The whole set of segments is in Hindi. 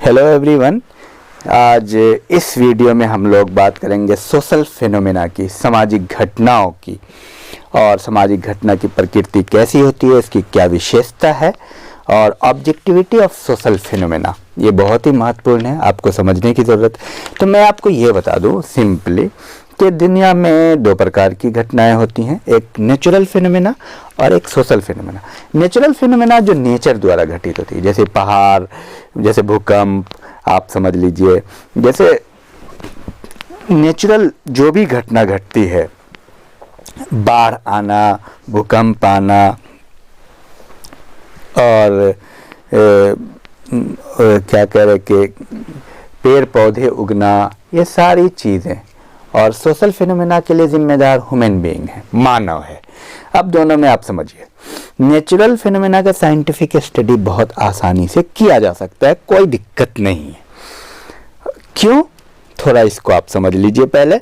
Hello everyone. आज इस वीडियो में हम लोग बात करेंगे सोशल फिनोमेना की, सामाजिक घटनाओं की, और सामाजिक घटना की प्रकृति कैसी होती है, इसकी क्या विशेषता है, और ऑब्जेक्टिविटी ऑफ सोशल फिनोमेना। ये बहुत ही महत्वपूर्ण है, आपको समझने की ज़रूरत। तो मैं आपको ये बता दूं सिंपली कि दुनिया में दो प्रकार की घटनाएं होती हैं, एक नेचुरल फिनोमेना और एक सोशल फिनोमेना। नेचुरल फिनोमेना जो नेचर द्वारा घटित होती है, जैसे पहाड़, जैसे भूकंप, आप समझ लीजिए, जैसे नेचुरल जो भी घटना घटती है, बाढ़ आना, भूकंप आना, और क्या कह रहे कि पेड़ पौधे उगना, ये सारी चीज़ें। और सोशल फिनोमेना के लिए जिम्मेदार ह्यूमन बीइंग है, मानव है। अब दोनों में आप समझिए, नेचुरल फिनोमेना का साइंटिफिक स्टडी बहुत आसानी से किया जा सकता है, कोई दिक्कत नहीं है। क्यों? थोड़ा इसको आप समझ लीजिए। पहले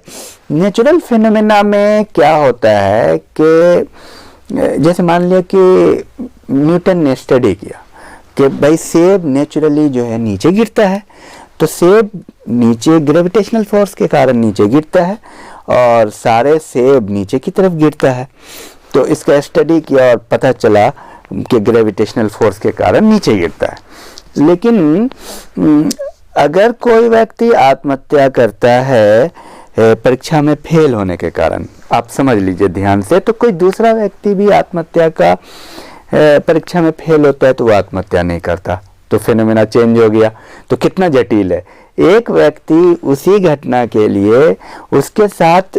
नेचुरल फिनोमेना में क्या होता है कि जैसे मान लिया कि न्यूटन ने स्टडी किया कि भाई सेब नेचुरली जो है नीचे गिरता है, तो सेब नीचे ग्रेविटेशनल फोर्स के कारण नीचे गिरता है और सारे सेब नीचे की तरफ गिरता है। तो इसका स्टडी किया और पता चला कि ग्रेविटेशनल फोर्स के कारण नीचे गिरता है। लेकिन अगर कोई व्यक्ति आत्महत्या करता है परीक्षा में फेल होने के कारण, आप समझ लीजिए ध्यान से, तो कोई दूसरा व्यक्ति भी आत्महत्या का परीक्षा में फेल होता है तो वो आत्महत्या नहीं करता, तो फिनोमेना चेंज हो गया। तो कितना जटिल है। एक व्यक्ति उसी घटना के लिए उसके साथ,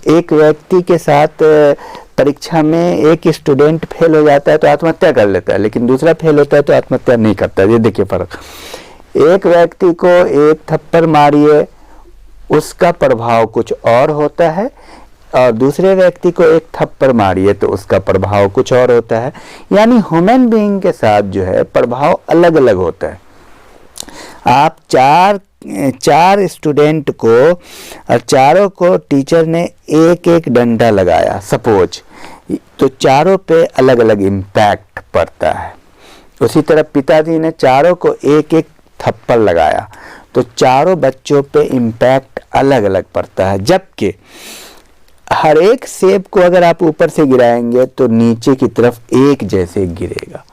एक व्यक्ति के साथ परीक्षा में एक स्टूडेंट फेल हो जाता है तो आत्महत्या कर लेता है, लेकिन दूसरा फेल होता है तो आत्महत्या नहीं करता। ये देखिए फर्क। एक व्यक्ति को एक थप्पड़ मारिए, उसका प्रभाव कुछ और होता है, और दूसरे व्यक्ति को एक थप्पड़ मारिए तो उसका प्रभाव कुछ और होता है। यानी ह्यूमन बीइंग के साथ जो है प्रभाव अलग अलग होता है। आप चार स्टूडेंट को, और चारों को टीचर ने एक एक डंडा लगाया सपोज, तो चारों पे अलग अलग इम्पैक्ट पड़ता है। उसी तरह पिताजी ने चारों को एक एक थप्पड़ लगाया तो चारों बच्चों पे इम्पैक्ट अलग अलग पड़ता है। जबकि हर एक सेब को अगर आप ऊपर से गिराएंगे तो नीचे की तरफ एक जैसे गिरेगा।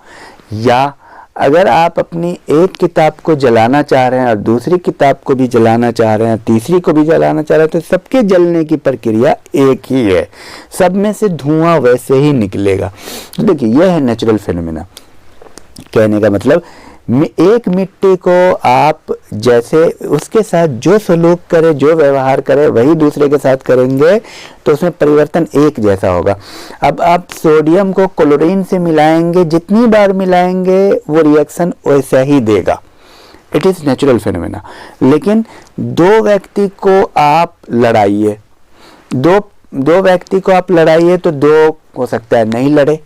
या अगर आप अपनी एक किताब को जलाना चाह रहे हैं और दूसरी किताब को भी जलाना चाह रहे हैं, तीसरी को भी जलाना चाह रहे हैं, तो सबके जलने की प्रक्रिया एक ही है, सब में से धुआं वैसे ही निकलेगा। तो देखिए यह है नेचुरल फिनोमेना। कहने का मतलब एक मिट्टी को आप जैसे उसके साथ जो सलूक करे, जो व्यवहार करे, वही दूसरे के साथ करेंगे तो उसमें परिवर्तन एक जैसा होगा। अब आप सोडियम को क्लोरीन से मिलाएंगे, जितनी बार मिलाएंगे वो रिएक्शन वैसा ही देगा। It is natural phenomena. लेकिन दो व्यक्ति को आप लड़ाइए, दो व्यक्ति को आप लड़ाइए तो दो हो सकता है नहीं लड़े,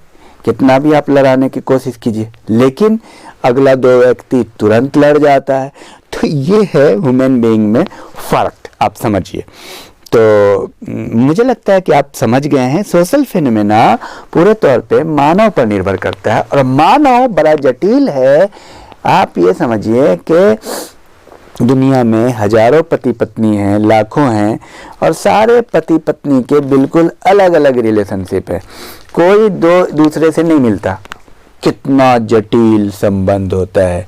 कितना भी आप लड़ाने की कोशिश कीजिए, लेकिन अगला दो व्यक्ति तुरंत लड़ जाता है। तो ये है ह्यूमन बीइंग में फर्क, आप समझिए। तो मुझे लगता है कि आप समझ गए हैं। सोशल फिनोमेना पूरे तौर पे मानव पर निर्भर करता है, और मानव बड़ा जटिल है। आप ये समझिए कि दुनिया में हजारों पति पत्नी हैं, लाखों हैं, और सारे पति पत्नी के बिल्कुल अलग अलग रिलेशनशिप है, कोई दो दूसरे से नहीं मिलता। कितना जटिल संबंध होता है।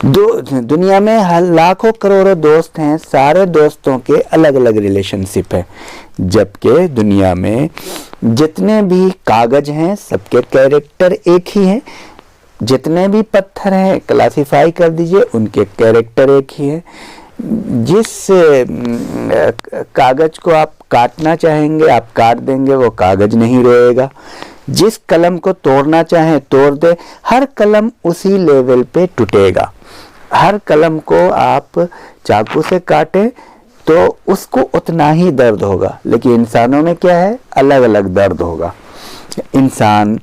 दुनिया में लाखों करोड़ों दोस्त हैं, सारे दोस्तों के अलग अलग रिलेशनशिप है। जबकि दुनिया में जितने भी कागज हैं सबके कैरेक्टर एक ही हैं, जितने भी पत्थर हैं क्लासिफाई कर दीजिए, उनके कैरेक्टर एक ही है। जिस कागज को आप काटना चाहेंगे आप काट देंगे, वो कागज नहीं रोएगा। जिस कलम को तोड़ना चाहे तोड़ दे, हर कलम उसी लेवल पे टूटेगा। हर कलम को आप चाकू से काटें तो उसको उतना ही दर्द होगा, लेकिन इंसानों में क्या है, अलग अलग दर्द होगा। इंसान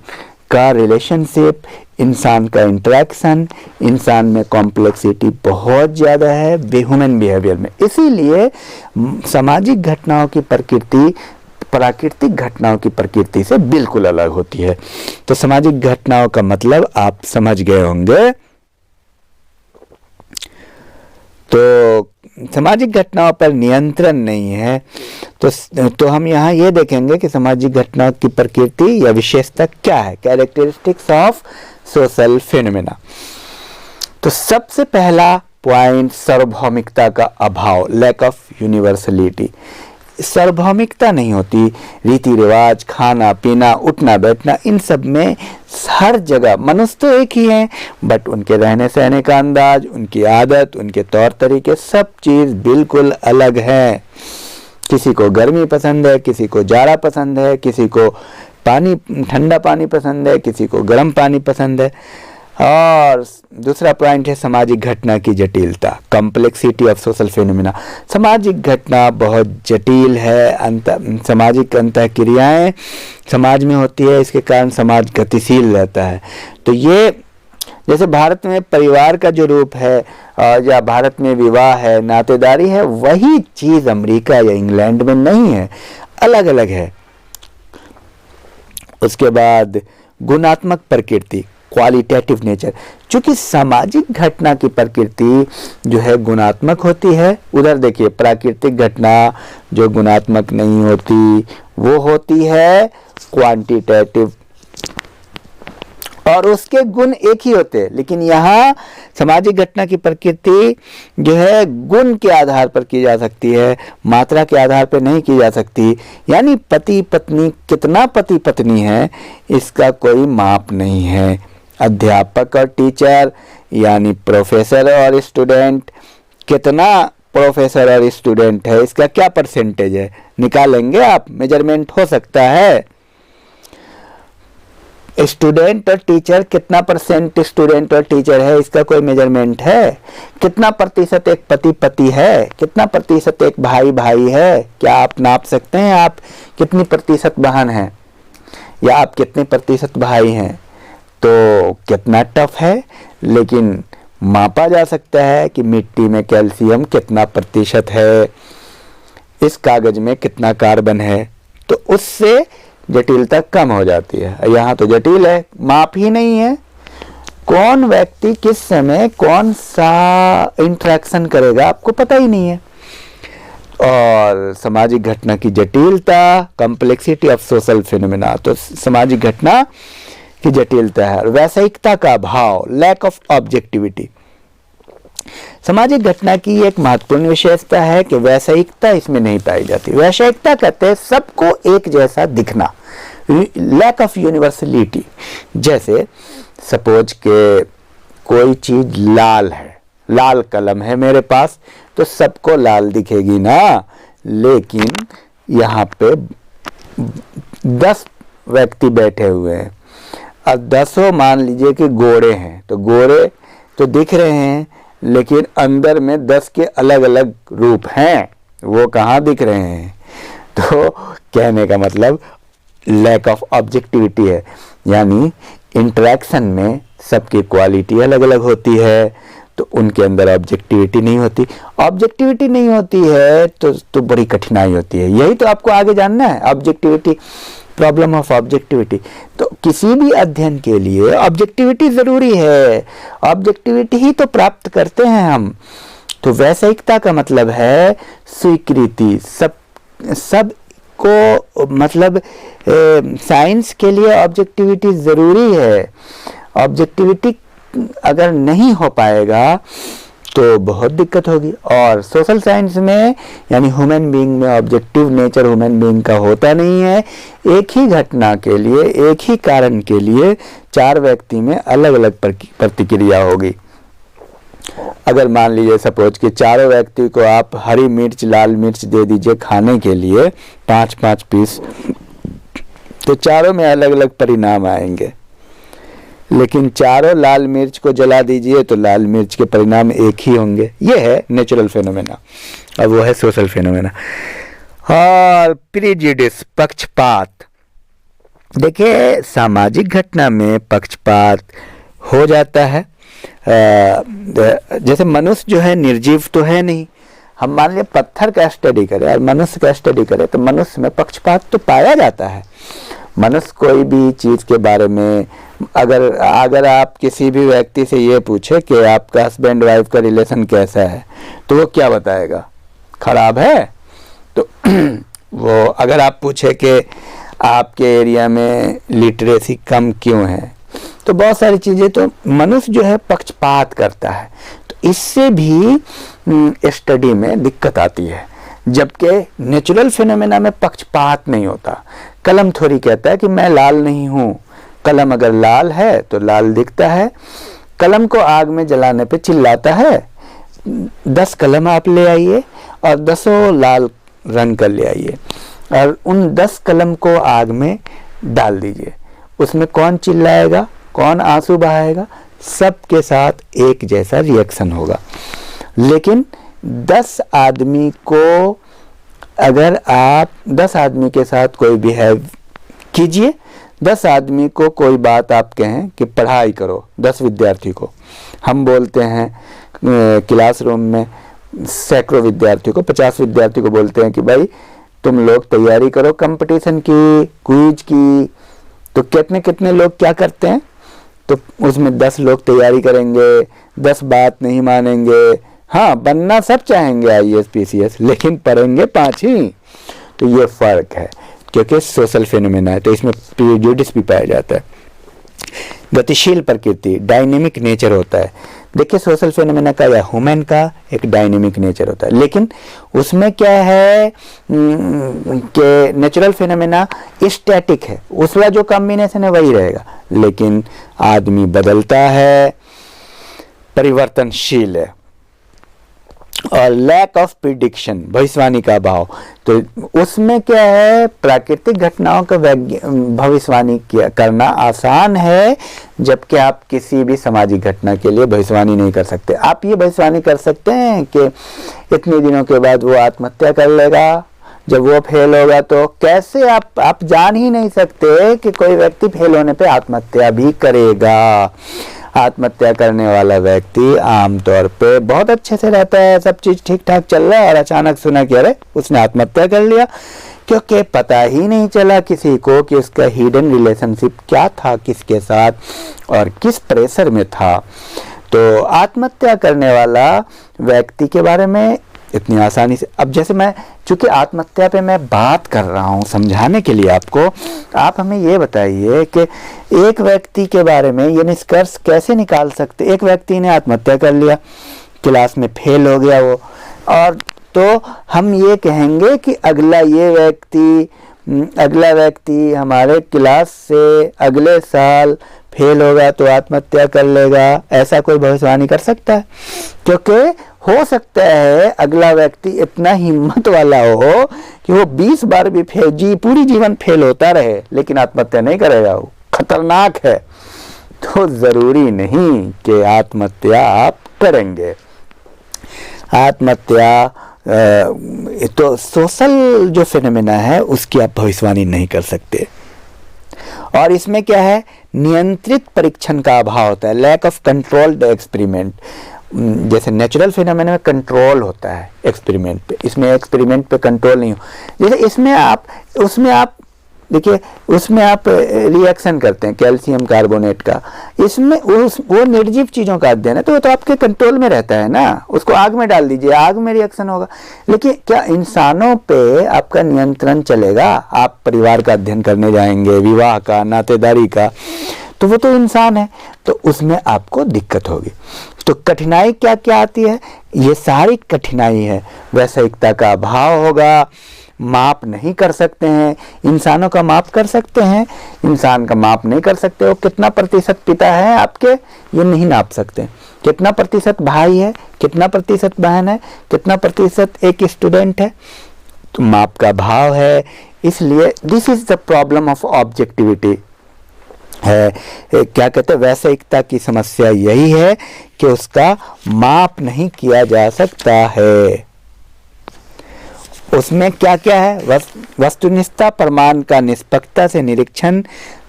का रिलेशनशिप, इंसान का इंटरेक्शन, इंसान में कॉम्प्लेक्सिटी बहुत ज़्यादा है ह्यूमन बिहेवियर में। इसीलिए सामाजिक घटनाओं की प्रकृति प्राकृतिक घटनाओं की प्रकृति से बिल्कुल अलग होती है। तो सामाजिक घटनाओं का मतलब आप समझ गए होंगे। सामाजिक घटनाओं पर नियंत्रण नहीं है तो हम यहाँ ये देखेंगे कि सामाजिक घटनाओं की प्रकृति या विशेषता क्या है, कैरेक्टरिस्टिक्स ऑफ सोशल फिनोमेना। तो सबसे पहला पॉइंट सार्वभौमिकता का अभाव, लैक ऑफ यूनिवर्सलिटी। सार्वभौमिकता नहीं होती, रीति रिवाज, खाना पीना, उठना बैठना, इन सब में हर जगह मनुष्य तो एक ही हैं, बट उनके रहने सहने का अंदाज, उनकी आदत, उनके तौर तरीके, सब चीज़ बिल्कुल अलग है। किसी को गर्मी पसंद है, किसी को जाड़ा पसंद है, किसी को पानी ठंडा पानी पसंद है, किसी को गर्म पानी पसंद है। और दूसरा पॉइंट है सामाजिक घटना की जटिलता, कॉम्प्लेक्सिटी ऑफ सोशल फिनोमेना। सामाजिक घटना बहुत जटिल है, सामाजिक अंतःक्रियाएं समाज में होती है, इसके कारण समाज गतिशील रहता है। तो ये जैसे भारत में परिवार का जो रूप है या भारत में विवाह है, नातेदारी है, वही चीज़ अमेरिका या इंग्लैंड में नहीं है, अलग अलग है। उसके बाद गुणात्मक प्रकृति, क्वालिटेटिव नेचर। चूंकि सामाजिक घटना की प्रकृति जो है गुणात्मक होती है, उधर देखिए प्राकृतिक घटना जो गुणात्मक नहीं होती वो होती है क्वांटिटेटिव, और उसके गुण एक ही होते हैं। लेकिन यहाँ सामाजिक घटना की प्रकृति जो है गुण के आधार पर की जा सकती है, मात्रा के आधार पर नहीं की जा सकती। यानी पति पत्नी, कितना पति पत्नी है इसका कोई माप नहीं है। अध्यापक और टीचर यानी प्रोफेसर और स्टूडेंट, कितना प्रोफेसर और स्टूडेंट है इसका क्या परसेंटेज है, निकालेंगे आप, मेजरमेंट हो सकता है। स्टूडेंट और टीचर, कितना परसेंट स्टूडेंट और टीचर है इसका कोई मेजरमेंट है। कितना प्रतिशत एक पति पति है, कितना प्रतिशत एक भाई भाई है, क्या आप नाप सकते हैं? आप कितनी प्रतिशत बहन है या आप कितने प्रतिशत भाई हैं? तो कितना टफ है, लेकिन मापा जा सकता है कि मिट्टी में कैल्शियम कितना प्रतिशत है, इस कागज में कितना कार्बन है, तो उससे जटिलता कम हो जाती है। यहाँ तो जटिल है, माप ही नहीं है। कौन व्यक्ति किस समय कौन सा इंटरेक्शन करेगा आपको पता ही नहीं है। और सामाजिक घटना की जटिलता, कॉम्प्लेक्सिटी ऑफ सोशल फिनोमेना, तो सामाजिक घटना की जटिलता है। वैषयिकता का अभाव, लैक ऑफ ऑब्जेक्टिविटी। सामाजिक घटना की एक महत्वपूर्ण विशेषता है कि वैषयिकता इसमें नहीं पाई जाती। वैषयिकता कहते हैं सबको एक जैसा दिखना, लैक ऑफ यूनिवर्सलिटी। जैसे सपोज के कोई चीज लाल है, लाल कलम है मेरे पास, तो सबको लाल दिखेगी ना। लेकिन यहाँ पे 10 व्यक्ति बैठे हुए हैं, अब 10 मान लीजिए कि गोरे हैं, तो गोरे तो दिख रहे हैं, लेकिन अंदर में 10 के अलग अलग रूप हैं, वो कहाँ दिख रहे हैं? तो कहने का मतलब लैक ऑफ ऑब्जेक्टिविटी है। यानी इंटरेक्शन में सबकी क्वालिटी अलग अलग होती है, तो उनके अंदर ऑब्जेक्टिविटी नहीं होती। ऑब्जेक्टिविटी नहीं होती है तो बड़ी कठिनाई होती है। यही तो आपको आगे जानना है, ऑब्जेक्टिविटी, प्रॉब्लम ऑफ ऑब्जेक्टिविटी। तो किसी भी अध्ययन के लिए ऑब्जेक्टिविटी जरूरी है, ऑब्जेक्टिविटी ही तो प्राप्त करते हैं हम। तो वैषयिकता का मतलब है स्वीकृति, सब को मतलब साइंस के लिए ऑब्जेक्टिविटी जरूरी है। ऑब्जेक्टिविटी अगर नहीं हो पाएगा तो बहुत दिक्कत होगी। और सोशल साइंस में यानी ह्यूमन बीइंग में ऑब्जेक्टिव नेचर ह्यूमन बीइंग का होता नहीं है। एक ही घटना के लिए, एक ही कारण के लिए 4 व्यक्ति में अलग अलग प्रतिक्रिया होगी। अगर मान लीजिए सपोज कि चारों व्यक्ति को आप हरी मिर्च लाल मिर्च दे दीजिए खाने के लिए 5-5 पीस, तो चारों में अलग अलग परिणाम आएंगे। लेकिन चारों लाल मिर्च को जला दीजिए तो लाल मिर्च के परिणाम एक ही होंगे। ये है नेचुरल फेनोमेना, और वो है सोशल फेनोमेना। और प्रिजुडिस, पक्षपात। देखिए सामाजिक घटना में पक्षपात हो जाता है। जैसे मनुष्य जो है निर्जीव तो है नहीं, हम मान लीजिए पत्थर का स्टडी करें और मनुष्य का स्टडी करें तो मनुष्य में पक्षपात तो पाया जाता है। मनुष्य कोई भी चीज़ के बारे में अगर आप किसी भी व्यक्ति से ये पूछे कि आपका हस्बैंड वाइफ का रिलेशन कैसा है, तो वो क्या बताएगा? खराब है। तो वो अगर आप पूछे कि आपके एरिया में लिटरेसी कम क्यों है, तो बहुत सारी चीज़ें, तो मनुष्य जो है पक्षपात करता है, तो इससे भी स्टडी में दिक्कत आती है। जबकि नेचुरल फिनोमेना में पक्षपात नहीं होता। कलम थोड़ी कहता है कि मैं लाल नहीं हूँ, कलम अगर लाल है तो लाल दिखता है। कलम को आग में जलाने पे चिल्लाता है, 10 कलम आप ले आइए और 10 लाल रंग कर ले आइए और उन 10 कलम को आग में डाल दीजिए, उसमें कौन चिल्लाएगा, कौन आंसू बहाएगा? सबके साथ एक जैसा रिएक्शन होगा। लेकिन 10 आदमी को, अगर आप 10 आदमी के साथ कोई बिहेव कीजिए, 10 आदमी को कोई बात आप कहें कि पढ़ाई करो, 10 विद्यार्थी को, हम बोलते हैं क्लासरूम में सैकड़ों विद्यार्थियों को, 50 विद्यार्थी को बोलते हैं कि भाई तुम लोग तैयारी करो कंपटीशन की, क्विज की, तो कितने कितने लोग क्या करते हैं? तो उसमें 10 लोग तैयारी करेंगे, 10 बात नहीं मानेंगे। हाँ, बनना सब चाहेंगे IAS PCS, लेकिन पढ़ेंगे 5 ही। तो ये फर्क है, क्योंकि सोशल फिनोमेना है, तो इसमें प्रेजुडिस भी पाया जाता है। गतिशील प्रकृति, डायनेमिक नेचर होता है। देखिए, सोशल फिनोमेना का या ह्यूमन का एक डायनेमिक नेचर होता है, लेकिन उसमें क्या है कि नेचुरल फिनोमेना स्टैटिक है, उसका जो कॉम्बिनेशन है वही रहेगा, लेकिन आदमी बदलता है, परिवर्तनशील है। और लैक ऑफ प्रिडिक्शन, भविष्यवाणी का अभाव, तो उसमें क्या है, प्राकृतिक घटनाओं का भविष्यवाणी करना आसान है, जबकि आप किसी भी सामाजिक घटना के लिए भविष्यवाणी नहीं कर सकते। आप ये भविष्यवाणी कर सकते हैं कि इतने दिनों के बाद वो आत्महत्या कर लेगा, जब वो फेल होगा तो कैसे आप जान ही नहीं सकते कि कोई व्यक्ति फेल होने पे आत्महत्या भी करेगा। आत्महत्या करने वाला व्यक्ति आमतौर पे बहुत अच्छे से रहता है, सब चीज ठीक ठाक चल रहा है, और अचानक सुना कि अरे उसने आत्महत्या कर लिया, क्योंकि पता ही नहीं चला किसी को कि उसका हिडन रिलेशनशिप क्या था, किसके साथ और किस प्रेशर में था। तो आत्महत्या करने वाला व्यक्ति के बारे में इतनी आसानी से, अब जैसे मैं, चूंकि आत्महत्या पे मैं बात कर रहा हूँ समझाने के लिए आपको, आप हमें ये बताइए कि एक व्यक्ति के बारे में ये निष्कर्ष कैसे निकाल सकते? एक व्यक्ति ने आत्महत्या कर लिया, क्लास में फेल हो गया वो, और तो हम ये कहेंगे कि अगला व्यक्ति हमारे क्लास से अगले साल फेल होगा तो आत्महत्या कर लेगा, ऐसा कोई भविष्यवाणी कर सकता है? क्योंकि हो सकता है अगला व्यक्ति इतना हिम्मत वाला हो कि वो 20 बार भी पूरी जीवन फेल होता रहे, लेकिन आत्महत्या नहीं करेगा, वो खतरनाक है। तो जरूरी नहीं कि आत्महत्या आप करेंगे। आत्महत्या तो सोशल जो फिनोमेना है उसकी आप भविष्यवाणी नहीं कर सकते। और इसमें क्या है, नियंत्रित परीक्षण का अभाव होता है, लैक ऑफ कंट्रोल्ड एक्सपेरिमेंट। जैसे नेचुरल फिनोमेना में कंट्रोल होता है एक्सपेरिमेंट पे, इसमें एक्सपेरिमेंट पे कंट्रोल नहीं हो। जैसे उसमें आप देखिए, उसमें आप रिएक्शन करते हैं कैल्शियम कार्बोनेट का, इसमें वो निर्जीव चीज़ों का अध्ययन है, तो वो तो आपके कंट्रोल में रहता है ना। उसको आग में डाल दीजिए, आग में रिएक्शन होगा। लेकिन क्या इंसानों पे आपका नियंत्रण चलेगा? आप परिवार का अध्ययन करने जाएंगे, विवाह का, नातेदारी का, तो वो तो इंसान है, तो उसमें आपको दिक्कत होगी। तो कठिनाई क्या क्या आती है? ये सारी कठिनाई है। वैश्विकता का अभाव होगा, माप नहीं कर सकते हैं। इंसानों का माप कर सकते हैं, इंसान का माप नहीं कर सकते। वो कितना प्रतिशत पिता है आपके, ये नहीं नाप सकते। कितना प्रतिशत भाई है, कितना प्रतिशत बहन है, कितना प्रतिशत एक स्टूडेंट है, तो माप का भाव है। इसलिए this is the problem of objectivity है। क्या कहते हैं, वैश्विकता की समस्या यही है कि उसका माप नहीं किया जा सकता है। उसमें क्या क्या है, वस्तुनिष्ठता, प्रमाण का निष्पक्षता से निरीक्षण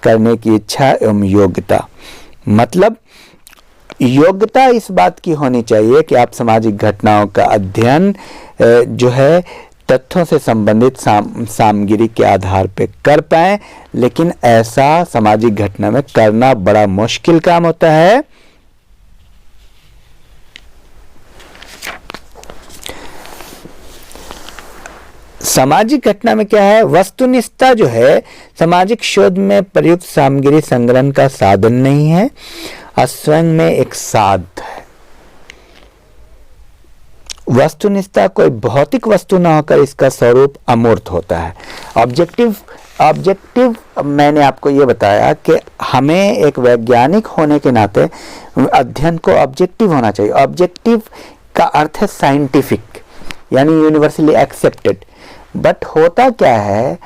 करने की इच्छा एवं योग्यता। मतलब योग्यता इस बात की होनी चाहिए कि आप सामाजिक घटनाओं का अध्ययन जो है तथ्यों से संबंधित सामग्री के आधार पर कर पाए, लेकिन ऐसा सामाजिक घटना में करना बड़ा मुश्किल काम होता है। सामाजिक घटना में क्या है, वस्तुनिष्ठता जो है सामाजिक शोध में प्रयुक्त सामग्री संग्रहण का साधन नहीं है, स्वयं में एक साध्य है। वस्तुनिष्ठता कोई भौतिक वस्तु न होकर इसका स्वरूप अमूर्त होता है। ऑब्जेक्टिव मैंने आपको ये बताया कि हमें एक वैज्ञानिक होने के नाते अध्ययन को ऑब्जेक्टिव होना चाहिए। ऑब्जेक्टिव का अर्थ है साइंटिफिक, यानी यूनिवर्सली एक्सेप्टेड। बट होता क्या है,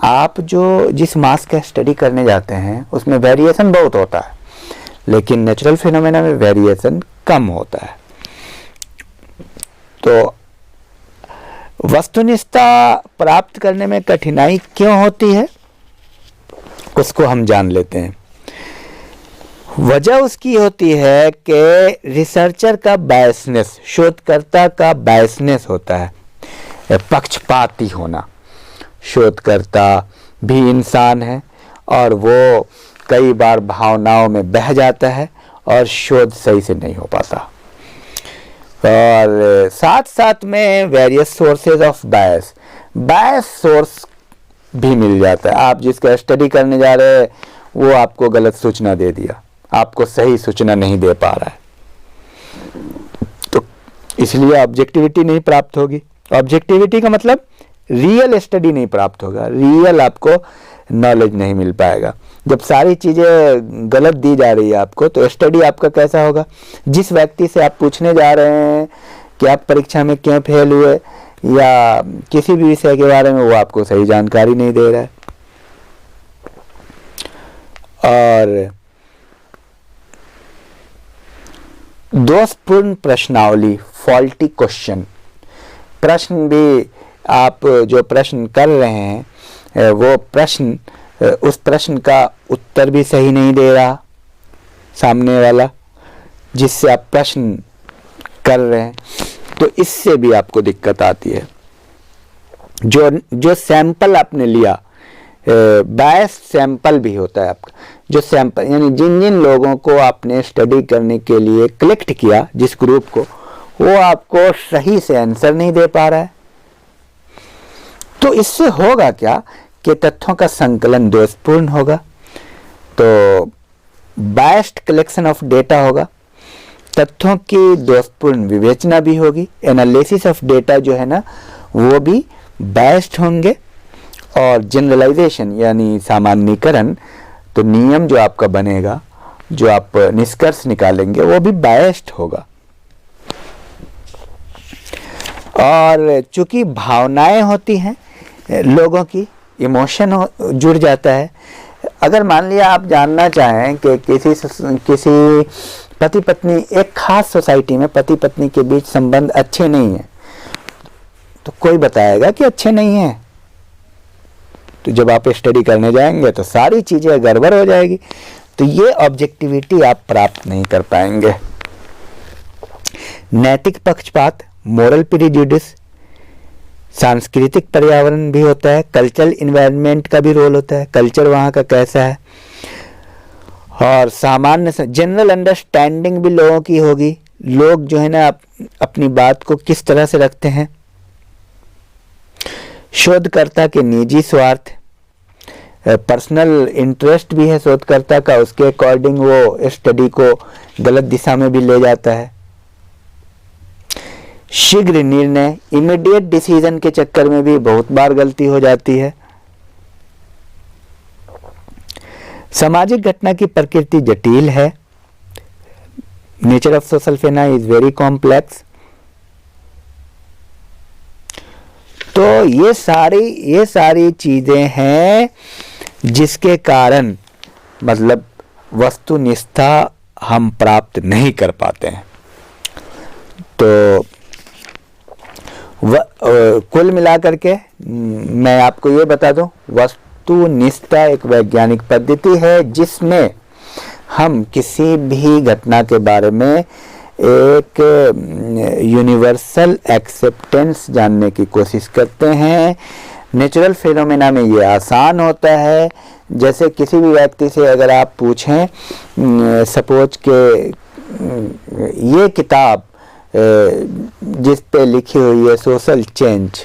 आप जो जिस मास का स्टडी करने जाते हैं उसमें वेरिएशन बहुत होता है, लेकिन नेचुरल फिनोमेना में वेरिएशन कम होता है। तो वस्तुनिष्ठता प्राप्त करने में कठिनाई क्यों होती है, उसको हम जान लेते हैं। वजह उसकी होती है कि रिसर्चर का बायसनेस, शोधकर्ता का बायसनेस होता है, पक्षपाती होना। शोधकर्ता भी इंसान है और वो कई बार भावनाओं में बह जाता है और शोध सही से नहीं हो पाता। और साथ साथ में various sources of bias source भी मिल जाता है। आप जिसका स्टडी करने जा रहे हैं वो आपको गलत सूचना दे दिया, आपको सही सूचना नहीं दे पा रहा है, तो इसलिए ऑब्जेक्टिविटी नहीं प्राप्त होगी। ऑब्जेक्टिविटी का मतलब रियल स्टडी नहीं प्राप्त होगा, रियल आपको नॉलेज नहीं मिल पाएगा। जब सारी चीज़ें गलत दी जा रही है आपको, तो स्टडी आपका कैसा होगा। जिस व्यक्ति से आप पूछने जा रहे हैं कि आप परीक्षा में क्यों फेल हुए या किसी भी विषय के बारे में, वो आपको सही जानकारी नहीं दे रहा है। और दोषपूर्ण प्रश्नावली, फॉल्टी क्वेश्चन, प्रश्न भी आप जो प्रश्न कर रहे हैं वो प्रश्न, उस प्रश्न का उत्तर भी सही नहीं दे रहा सामने वाला जिससे आप प्रश्न कर रहे हैं, तो इससे भी आपको दिक्कत आती है। जो सैंपल आपने लिया, बायस सैंपल भी होता है आपका। जो सैंपल यानी जिन जिन लोगों को आपने स्टडी करने के लिए कलेक्ट किया, जिस ग्रुप को, वो आपको सही से आंसर नहीं दे पा रहा है। तो इससे होगा क्या कि तथ्यों का संकलन दोषपूर्ण होगा, तो बायस्ड कलेक्शन ऑफ डेटा होगा, तथ्यों की दोषपूर्ण विवेचना भी होगी, एनालिसिस ऑफ डेटा जो है ना वो भी बायस्ड होंगे, और जनरलाइजेशन यानी सामान्यीकरण, तो नियम जो आपका बनेगा, जो आप निष्कर्ष निकालेंगे, वो भी बायस्ड होगा। और चूंकि भावनाएं होती हैं लोगों की, इमोशन जुड़ जाता है। अगर मान लिया आप जानना चाहें कि किसी पति पत्नी, एक खास सोसाइटी में पति पत्नी के बीच संबंध अच्छे नहीं है, तो कोई बताएगा कि अच्छे नहीं है, तो जब आप स्टडी करने जाएंगे तो सारी चीजें गड़बड़ हो जाएगी। तो ये ऑब्जेक्टिविटी आप प्राप्त नहीं कर पाएंगे। नैतिक पक्षपात, मोरल प्रिजुडिस, सांस्कृतिक पर्यावरण भी होता है, कल्चरल इन्वायरमेंट का भी रोल होता है, कल्चर वहाँ का कैसा है, और सामान्य जनरल अंडरस्टैंडिंग भी लोगों की होगी, लोग जो है ना अपनी बात को किस तरह से रखते हैं। शोधकर्ता के निजी स्वार्थ, पर्सनल इंटरेस्ट भी है शोधकर्ता का, उसके अकॉर्डिंग वो स्टडी को गलत दिशा में भी ले जाता है। शीघ्र निर्णय, इमीडिएट डिसीजन के चक्कर में भी बहुत बार गलती हो जाती है। सामाजिक घटना की प्रकृति जटिल है, nature of social phenomena is very complex. तो ये सारी चीजें हैं जिसके कारण मतलब वस्तुनिष्ठता हम प्राप्त नहीं कर पाते हैं। तो कुल मिलाकर के मैं आपको ये बता दूं, वस्तुनिष्ठता एक वैज्ञानिक पद्धति है जिसमें हम किसी भी घटना के बारे में एक यूनिवर्सल एक्सेप्टेंस जानने की कोशिश करते हैं। नेचुरल फिनोमेना में ये आसान होता है। जैसे किसी भी व्यक्ति से अगर आप पूछें, सपोज के ये किताब जिस पे लिखी हुई है सोशल चेंज,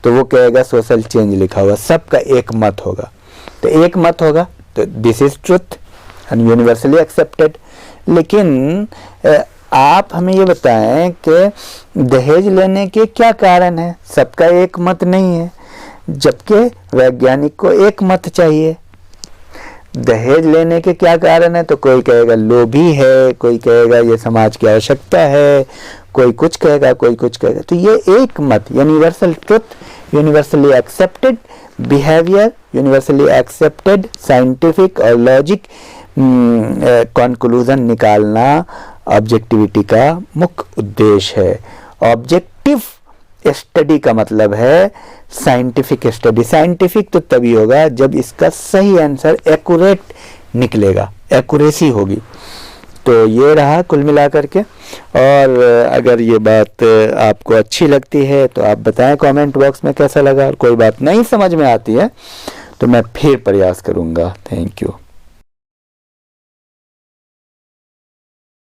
तो वो कहेगा सोशल चेंज लिखा हुआ, सबका एक मत होगा। तो एक मत होगा तो this is truth and universally accepted. लेकिन आप हमें ये बताएं कि दहेज लेने के क्या कारण है? सबका एक मत नहीं है, जबकि वैज्ञानिक को एक मत चाहिए। दहेज लेने के क्या कारण है? तो कोई कहेगा लोभी है, कोई कहेगा ये समाज की आवश्यकता है, कोई कुछ कहेगा, कोई कुछ कहेगा। तो ये एक मत, universal truth, universally accepted behaviour, universally accepted scientific और लॉजिक कंक्लूजन निकालना ऑब्जेक्टिविटी का मुख्य उद्देश्य है। ऑब्जेक्टिव स्टडी का मतलब है साइंटिफिक स्टडी। साइंटिफिक तो तभी होगा जब इसका सही आंसर एक्यूरेट निकलेगा, एक्यूरेसी होगी। तो ये रहा कुल मिलाकर के। और अगर ये बात आपको अच्छी लगती है तो आप बताएं कमेंट बॉक्स में कैसा लगा, और कोई बात नहीं समझ में आती है तो मैं फिर प्रयास करूँगा। Thank you.